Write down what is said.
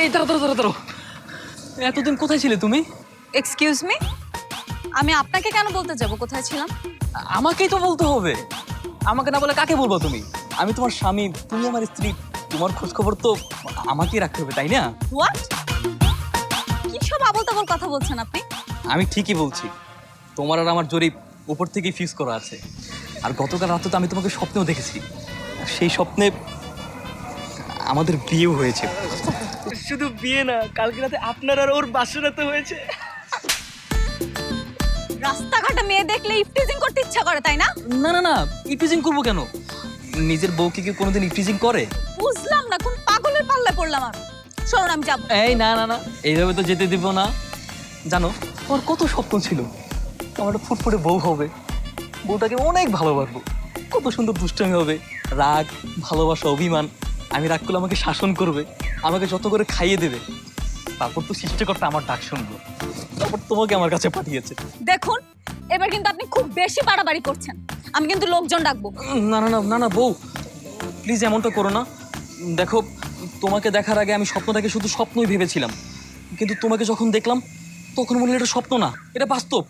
এই দাঁড়ো দাঁড়ো দাঁড়ো দাঁড়ো, এতদিন কোথায় ছিলে তুমি? এক্সকিউজ মি, আমি আপনাকে কেন বলতে যাব কোথায় ছিলাম? আমাকেই তো বলতে হবে। আমাকে না বলে কাকে বলবো তুমি? আমি তোমার স্বামী, তুমি আমার স্ত্রী, তোমার খোঁজ খবর তো আমাকেই রাখতে হবে, তাই না? হোয়াট? কি সব আবল তাবল কথা বলছেন আপনি? আমি ঠিকই বলছি, তোমার আর আমার জরিপ উপর থেকেই ফিক্স করা আছে। আর গতকাল রাতে তো আমি তোমাকে স্বপ্নেও দেখেছি, আর সেই স্বপ্নে আমাদের বিয়েও হয়েছে। শুধু বিয়ে না, কালকে রাতে আপনার আর ওর বাসরাতে হয়েছে। রাস্তাঘাটে মেয়ে দেখলে ইফটিজিং করতে ইচ্ছা করে, তাই না? না না না, ইফটিজিং করবো কেন? নিজের বউকে কি কোনোদিন ইফটিজিং করে? বুঝলাম না, কোন পাগলের পাল্লায় পড়লাম আমি। শোনুন, আমি যাবো। এই না না না, এইভাবে তো যেতে দিব না। জানো, তোমার কত স্বপ্ন ছিল আমার একটা ফুটফুটে বউ হবে, বউটাকে অনেক ভালোবাসবো, কত সুন্দর দুষ্টামি হবে, রাগ, ভালোবাসা, অভিমান। আমি রাগ করলে আমাকে শাসন করবে, আমাকে যত করে খাইয়ে দেবে। তারপর তো সৃষ্টিকর্তা আমার ডাক শুনলো, তারপর তোমাকে আমার কাছে পাঠিয়েছে। দেখুন, এবার কিন্তু আপনি খুব বেশি বাড়াবাড়ি করছেন। আমি কিন্তু লোকজন ডাকবো। না না না না না বউ, প্লিজ এমনটা করো না। দেখো, তোমাকে দেখার আগে আমি স্বপ্নটাকে শুধু স্বপ্নই ভেবেছিলাম, কিন্তু তোমাকে যখন দেখলাম তখন মনে হলো এটা স্বপ্ন না, এটা বাস্তব।